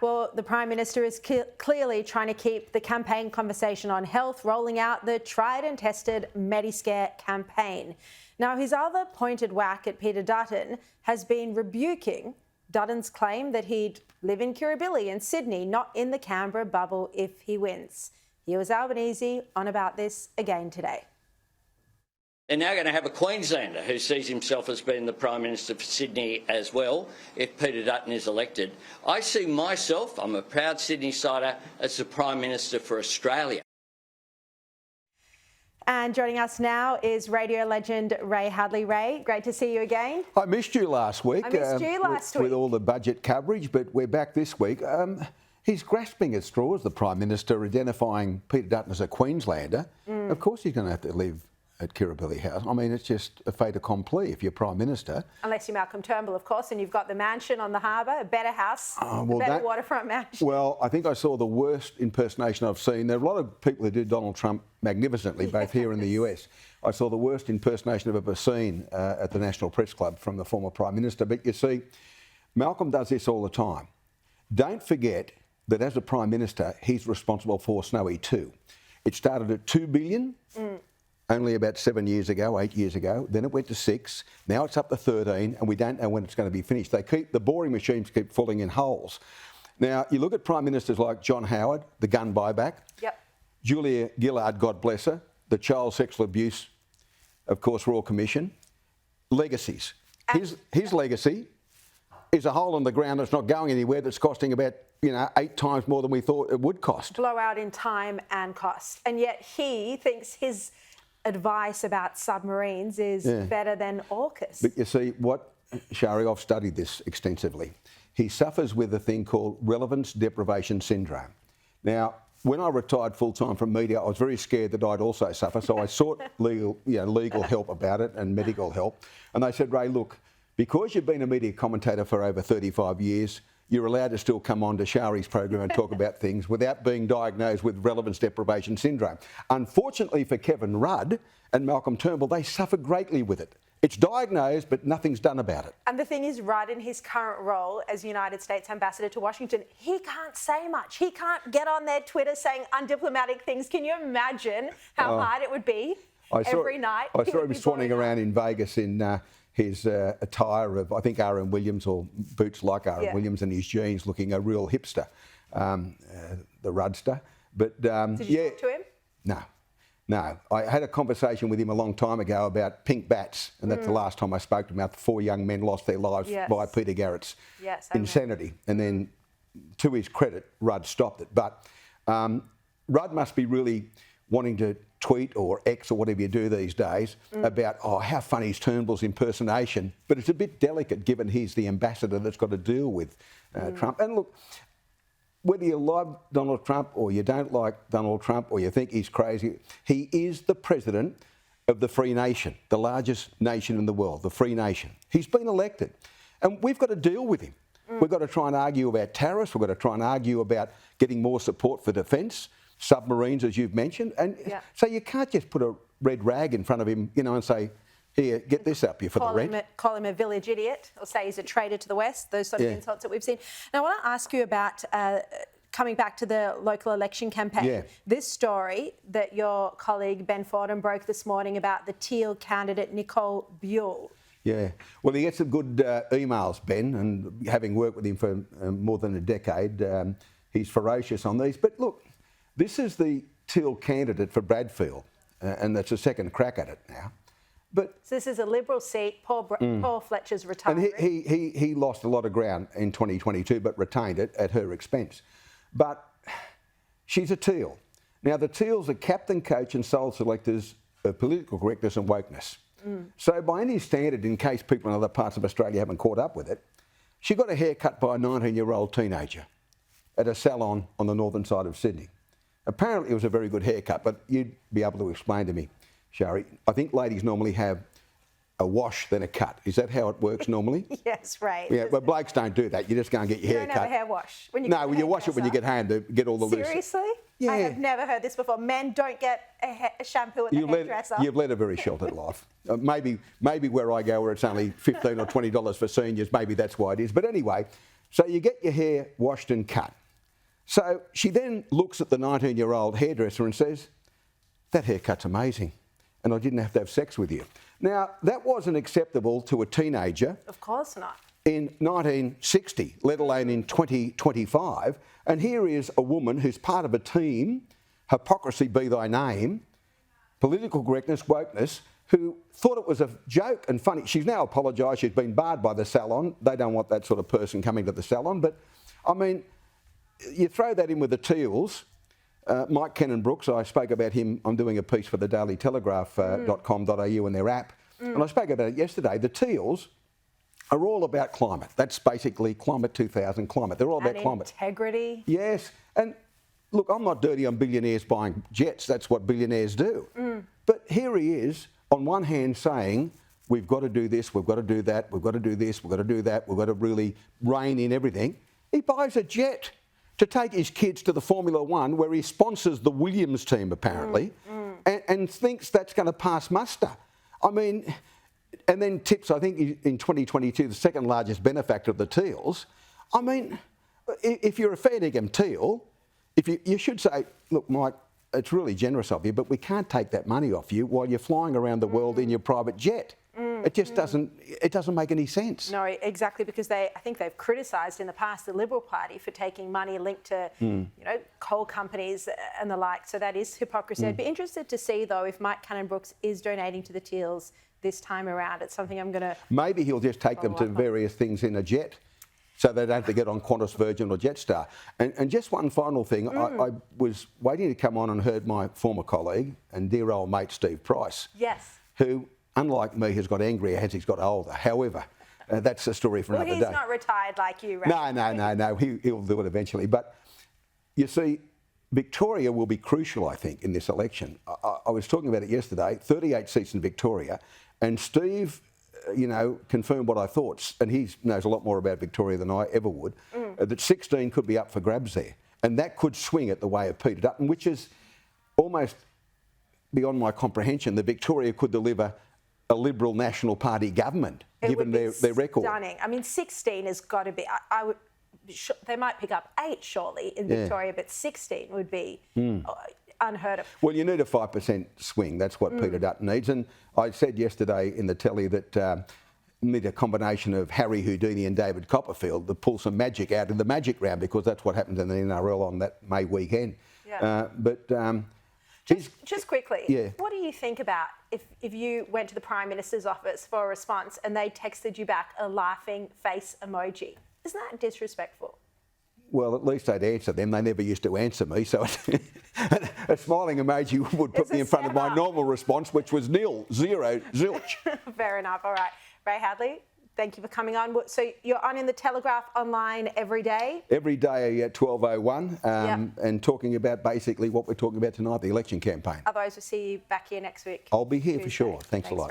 Well, the Prime Minister is clearly trying to keep the campaign conversation on health, rolling out the tried and tested Mediscare campaign. Now, his other pointed whack at Peter Dutton has been rebuking Dutton's claim that he'd live in Kirribilli in Sydney, not in the Canberra bubble if he wins. Here was Albanese on about this again today. They're now going to have a Queenslander who sees himself as being the Prime Minister for Sydney as well if Peter Dutton is elected. I see myself, I'm a proud Sydney-sider, as the Prime Minister for Australia. And joining us now is radio legend Ray Hadley. Ray, great to see you again. I missed you last week. I missed you last week. With all the budget coverage, but we're back this week. He's grasping at straws, the Prime Minister, identifying Peter Dutton as a Queenslander. Of course he's going to have to live at Kirribilli House. I mean, it's just a fait accompli if you're Prime Minister. Unless you're Malcolm Turnbull, of course, and you've got the mansion on the harbour, a better house, a better waterfront mansion. Well, I think I saw the worst impersonation I've seen. There are a lot of people who do Donald Trump magnificently, both here and the US. I saw the worst impersonation I've ever seen at the National Press Club from the former Prime Minister. But you see, Malcolm does this all the time. Don't forget that as a Prime Minister, he's responsible for Snowy 2. It started at $2 billion. Only about 7 years ago, 8 years ago. Then it went to 6. Now it's up to 13, and we don't know when it's going to be finished. The boring machines keep falling in holes. Now, you look at Prime Ministers like John Howard, the gun buyback. Yep. Julia Gillard, God bless her. The child sexual abuse, of course, Royal Commission. Legacies. His legacy is a hole in the ground that's not going anywhere, that's costing about 8 times more than we thought it would cost. Blowout in time and cost. And yet he thinks his advice about submarines is better than AUKUS. But you see, Sharri, I've studied this extensively. He suffers with a thing called relevance deprivation syndrome. Now, when I retired full-time from media, I was very scared that I'd also suffer, so I sought legal help about it and medical help. And they said, Ray, look, because you've been a media commentator for over 35 years, you're allowed to still come on to Sharri's program and talk about things without being diagnosed with relevance deprivation syndrome. Unfortunately for Kevin Rudd and Malcolm Turnbull, they suffer greatly with it. It's diagnosed, but nothing's done about it. And the thing is, Rudd, in his current role as United States Ambassador to Washington, he can't say much. He can't get on their Twitter saying undiplomatic things. Can you imagine how hard it would be every night? I saw him swanning around in Vegas in his attire of, I think, R.M. Williams, or boots like R.M. Williams, and his jeans, looking a real hipster, the Rudster. But did you talk to him? No. I had a conversation with him a long time ago about pink bats, and that's the last time I spoke to him. About 4 young men lost their lives by Peter Garrett's insanity. And then, to his credit, Rudd stopped it. But Rudd must be really wanting to tweet or X or whatever you do these days about, how funny is Turnbull's impersonation. But it's a bit delicate given he's the ambassador that's got to deal with Trump. And look, whether you love Donald Trump or you don't like Donald Trump or you think he's crazy, he is the president of the free nation, the largest nation in the world, the free nation. He's been elected. And we've got to deal with him. We've got to try and argue about tariffs. We've got to try and argue about getting more support for defence, submarines, as you've mentioned. And so you can't just put a red rag in front of him, and say, here, get this up here for the rent. Call him a village idiot, or say he's a traitor to the West, those sort of insults that we've seen. Now, I want to ask you about coming back to the local election campaign. This story that your colleague Ben Fordham broke this morning about the Teal candidate Nicole Buell. Yeah, well, he gets some good emails, Ben, and having worked with him for more than a decade, he's ferocious on these. But look, this is the Teal candidate for Bradfield, and that's a second crack at it now. But so this is a Liberal seat. Paul Fletcher's retiring. And he lost a lot of ground in 2022, but retained it at her expense. But she's a Teal. Now, the Teals are captain, coach and sole selectors of political correctness and wokeness. So by any standard, in case people in other parts of Australia haven't caught up with it, she got a haircut by a 19-year-old teenager at a salon on the northern side of Sydney. Apparently it was a very good haircut, but you'd be able to explain to me, Sharri, I think ladies normally have a wash then a cut. Is that how it works normally? Yes, right. Yeah, but blokes don't do that. You just go and get your hair cut. You don't have a hair wash. No, you wash it when you get home to get all the loose. Seriously? Yeah. I have never heard this before. Men don't get a shampoo at the hairdresser. You've led a very sheltered life. Maybe where I go, where it's only $15 or $20 for seniors, maybe that's why it is. But anyway, So you get your hair washed and cut. So she then looks at the 19-year-old hairdresser and says, "That haircut's amazing, and I didn't have to have sex with you." Now, that wasn't acceptable to a teenager. Of course not. In 1960, let alone in 2025. And here is a woman who's part of a team, hypocrisy be thy name, political correctness, wokeness, who thought it was a joke and funny. She's now apologised. She's been barred by the salon. They don't want that sort of person coming to the salon. But, I mean, you throw that in with the Teals. Mike Cannon-Brooks, I spoke about him. I'm doing a piece for the dailytelegraph.com.au and their app. And I spoke about it yesterday. The Teals are all about climate. That's basically Climate 2000 climate. They're all about climate. Integrity. Yes. And look, I'm not dirty on billionaires buying jets. That's what billionaires do. But here he is, on one hand saying, we've got to do this, we've got to do that, we've got to do this, we've got to do that, we've got to really rein in everything. He buys a jet to take his kids to the Formula One, where he sponsors the Williams team, apparently, and thinks that's going to pass muster. I mean, and then tips, I think, in 2022, the second largest benefactor of the Teals. I mean, if you're a fair dinkum Teal, you should say, look, Mike, it's really generous of you, but we can't take that money off you while you're flying around the world in your private jet. It just doesn't make any sense. No, exactly, because I think they've criticised in the past the Liberal Party for taking money linked to, coal companies and the like. So that is hypocrisy. I'd be interested to see, though, if Mike Cannon-Brooks is donating to the Teals this time around. It's something I'm going to... Maybe he'll just take them to various things in a jet, so they don't have to get on Qantas, Virgin or Jetstar. And just one final thing, I was waiting to come on and heard my former colleague and dear old mate Steve Price, who, unlike me, has got angrier as he's got older. However, that's a story for another day. Well, he's not retired like you, Ray. No. He'll do it eventually. But you see, Victoria will be crucial, I think, in this election. I was talking about it yesterday, 38 seats in Victoria, and Steve, confirmed what I thought, and he knows a lot more about Victoria than I ever would, that 16 could be up for grabs there. And that could swing it the way of Peter Dutton, which is almost beyond my comprehension, that Victoria could deliver a Liberal National Party government, given their record. Stunning. I mean, 16 has got to be... they might pick up 8, surely, in Victoria, but 16 would be unheard of. Well, you need a 5% swing. That's what Peter Dutton needs. And I said yesterday in the telly that need a combination of Harry Houdini and David Copperfield to pull some magic out in the magic round, because that's what happens in the NRL on that May weekend. Just quickly, what do you think about if you went to the Prime Minister's office for a response and they texted you back a laughing face emoji? Isn't that disrespectful? Well, at least I'd answer them. They never used to answer me, so a smiling emoji would put me in front of my normal response, which was nil, zero, zilch. Fair enough. All right. Ray Hadley, thank you for coming on. So you're on in the Telegraph online every day? Every day at 12:01, and talking about basically what we're talking about tonight, the election campaign. Otherwise, we'll see you back here next week. I'll be here Tuesday. For sure. Thanks a lot.